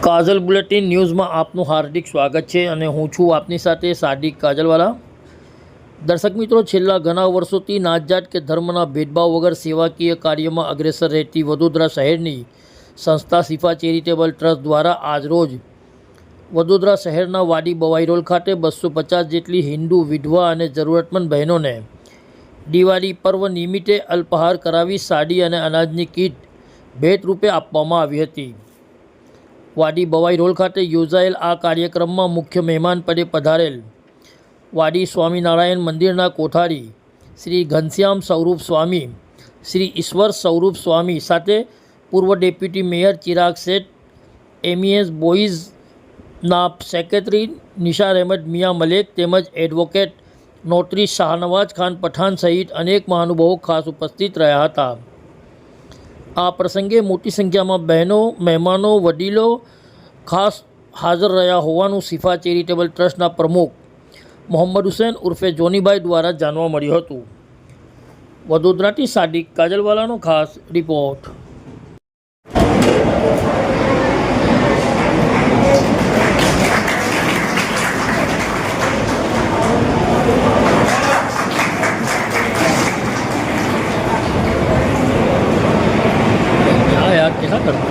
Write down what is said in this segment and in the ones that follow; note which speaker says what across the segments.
Speaker 1: काजल bulletin news में आपનું हार्दिक स्वागत है અને હું છું આપની સાથે સાદિક કાજલવાલા। દર્શક મિત્રો, છેલ્લા ઘણા વર્ષોથી નાતજાત કે ધર્મના ભેદભાવ વગર સેવાકીય કાર્યમાં અગ્રેસર રહેતી વડોદરા શહેરની સંસ્થા શિફા ચેરિટેબલ ટ્રસ્ટ દ્વારા આજરોજ વડોદરા શહેરના વાડી બવાઈ રોડ ખાતે 250 જેટલી હિન્દુ વિધવા અને જરૂરતમંદ બહેનોને દિવાળી પર્વ નિમિત્તે અલ્પાહાર કરાવી સાડી અને અનાજની કીટ ભેટ રૂપે આપવામાં આવી હતી। वाडी बवाई रोड खाते योजायेल आ कार्यक्रम में मुख्य मेहमान पदे पधारेल वाडी स्वामीनारायण मंदिरना कोठारी श्री घनश्याम स्वरूप स्वामी, श्री ईश्वर स्वरूप स्वामी साथे पूर्व डेप्यूटी मेयर चिराग सेठ, एमईएस बॉयज ना सेक्रेटरी निशार अहमद मियाँ मलिक तेमज एडवोकेट नोटरी शाहनवाज खान पठान सहित अनेक महानुभावों खास उपस्थित रहा था। आ प्रसंगे मोटी संख्या में बहनों, मेहमानों, वडीलों खास हाजर रहा होवानुं शिफा चेरिटेबल ट्रस्टना प्रमुख मोहम्मद हुसैन उर्फे जोनीभाई द्वारा जाणवा मळ्युं हतुं। वडोदराथी सादिक काजलवालानो खास रिपोर्ट। कैसा करता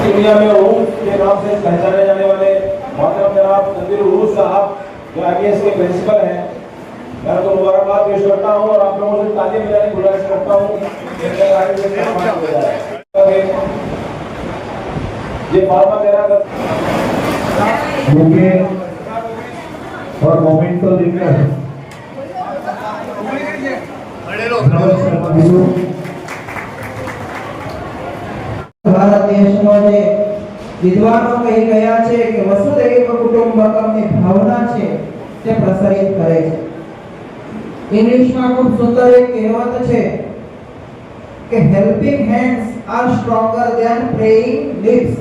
Speaker 2: दुनिया में उर्स के नाम से पहचाने जाने वाले मोहतरम जनाब नज़ीर उर्स साहब जो आईएएस के प्रिंसिपल हैं, मैं उनको मुबारकबाद पेश करता हूँ और आप लोगों से तालियां बजाने की गुजारिश करता हूँ। ये फार्मा तेरा और मोमेंटो देखकर
Speaker 3: भारत देशમાં જે વિદ્વાનો કહી ગયા છે કે વસુધૈવ કુટુંબકમની ભાવના છે તે પ્રસારિત કરે છે। ઇંગ્લિશમાં ખૂબ સુંદર એક કહેવત છે કે helping hands are stronger than praying lips,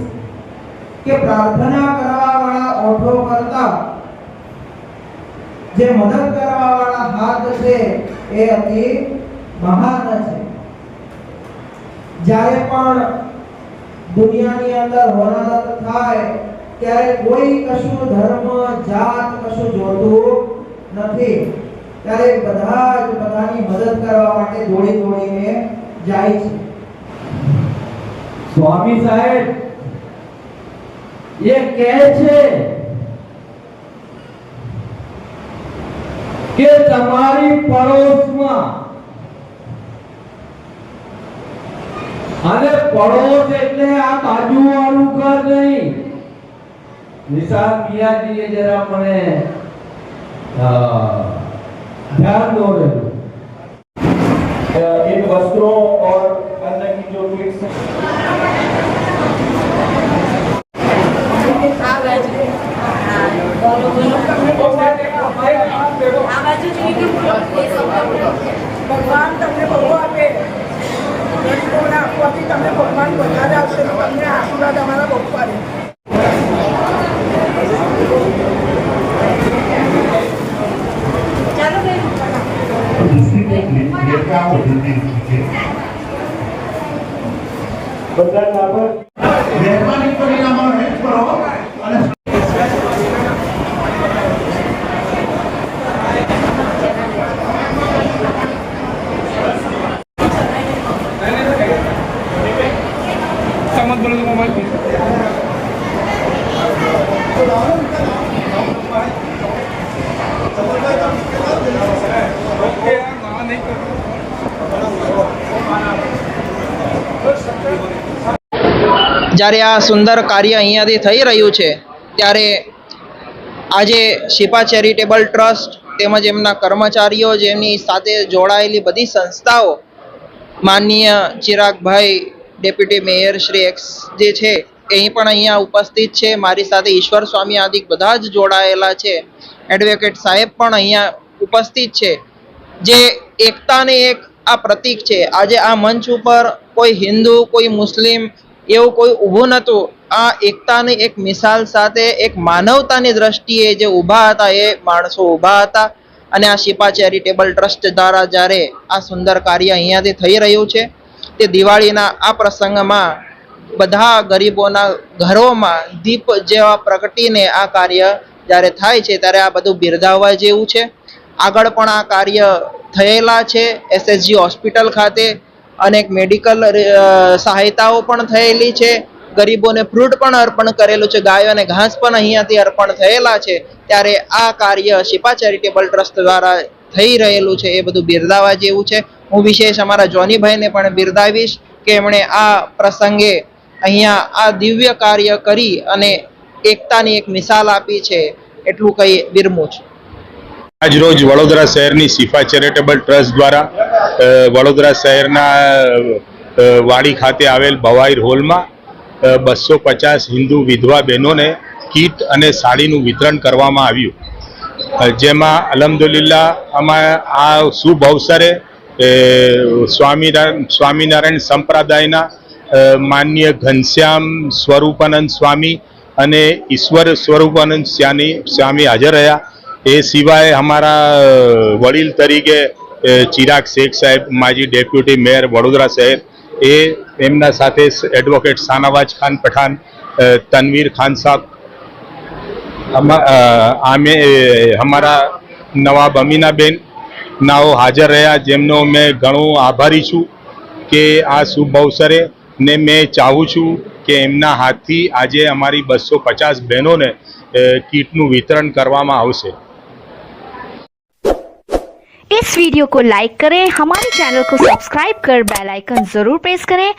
Speaker 3: કે પ્રાર્થના કરવાવાળા ઓઠો કરતા જે મદદ કરવાવાળા હાથ છે એ અતિ મહાન છે। જ્યારે પણ દુનિયાની અંદર હોનારત થાય ત્યારે કોઈ કશું ધર્મ જાત કશું જોતું નથી, ત્યારે બધા જ બધાની મદદ કરવા માટે દોડી દોડીને જાય છે।
Speaker 4: स्वामी साहेब ये कहे छे કે તમારી પડોશમાં અને પડોશ એટલે આ બાજુવાળું ઘર નહીં। નિશાન મિયાજીએ જરા મને ध्यान દોરેલું।
Speaker 2: इन वस्त्रों और अन्न की जो किट्स
Speaker 5: भगवान तमने बहु आपे गरीबोना आपवाથી તમને ભગવાન વધારે આપશે, તમને આશીર્વાદ અમારા બહુ પાડે। ચાલો બેન
Speaker 2: બધા લાભ મહેરબાની કરીને અમારો હેલ્પ કરો અને
Speaker 3: જ્યારે આ સુંદર કાર્ય અહીંયાથી થઈ રહ્યું છે ત્યારે આજે શિફા ચેરિટેબલ ટ્રસ્ટ તેમજ એમના કર્મચારીઓ, જેમની સાથે જોડાયેલી બધી સંસ્થાઓ, માનનીય ચિરાગભાઈ ડેપ્યુટી મેયર શ્રી એક્સ જે છે એ પણ અહીંયા ઉપસ્થિત છે। મારી સાથે ઈશ્વર સ્વામી આદિ બધા જ જોડાયેલા છે। એડવોકેટ સાહેબ પણ અહીંયા ઉપસ્થિત છે। જે એકતાને એક આ પ્રતીક છે। આજે આ મંચ ઉપર કોઈ હિન્દુ, કોઈ મુસ્લિમ, એવું કોઈ ઊભું નહોતું. આ એકતાની એક મિસાલ સાથે એક માનવતાની દ્રષ્ટિએ જે ઊભા હતા એ માણસો ઊભા હતા. અને આ શિપા ચેરિટેબલ ટ્રસ્ટ દ્વારા જ્યારે આ સુંદર કાર્ય અહીંયાથી થઈ રહ્યું છે તે દિવાળીના આ પ્રસંગમાં બધા ગરીબોના ઘરોમાં દીપ જેવા પ્રગટીને આ કાર્ય જ્યારે થાય છે ત્યારે આ બધું બિરદાવવા જેવું છે. આગળ પણ આ કાર્ય થયેલા છે. SSG હોસ્પિટલ ખાતે અનેક મેડિકલ સહાયતાઓ પણ થયેલી છે. ગરીબોને ફ્રૂટ પણ અર્પણ કરેલું છે. ગાયોને ઘાસ પણ અહીંયાથી અર્પણ થયેલા છે. ત્યારે આ કાર્ય શિપા ચેરિટેબલ ટ્રસ્ટ દ્વારા થઈ રહેલું છે એ બધું બિરદાવવા જેવું છે. હું વિશેષ અમારા જોનીભાઈને પણ બિરદાવીશ કે એમણે આ પ્રસંગે અહીંયા આ દિવ્ય કાર્ય કરી અને એકતાની એક મિસાલ આપી છે. એટલું કંઈ બિરમું છે.
Speaker 6: આજ રોજ વડોદરા શહેરની શિફા ચેરિટેબલ ટ્રસ્ટ દ્વારા વડોદરા શહેરના વાડી ખાતે આવેલ ભવાઈર હોલમાં 250 હિન્દુ વિધવા બહેનોને કીટ અને સાડીનું વિતરણ કરવામાં આવ્યું. જેમાં અલ્હમ્દુલિલ્લાહ આમાં આ શુભ અવસરે સ્વામિનારાયણ સંપ્રદાયના માનનીય ઘનશ્યામ સ્વરૂપાનંદ સ્વામી અને ઈશ્વર સ્વરૂપાનંદ સ્વામી હાજર રહ્યા. એ સિવાય અમારા વડીલ તરીકે ચિરાગ શેખ સાહેબ, માજી ડેપ્યુટી મેયર વડોદરા શહેર, એ એમના સાથે એડવોકેટ શાનવાજ ખાન પઠાન, તનવીર ખાન સાहब, અમારા નવાબ અમીનાબેન નાઓ હાજર રહ્યા, જેમનો મેં ઘણો આભારી છું કે આ શુભ અવસરે ને મેં ચાહું છું કે એમના હાથથી આજે અમારી 250 બહેનોને કીટનું વિતરણ કરવામાં આવશે.
Speaker 7: इस वीडियो को लाइक करें, हमारे चैनल को सब्सक्राइब कर बेल आइकन जरूर प्रेस करें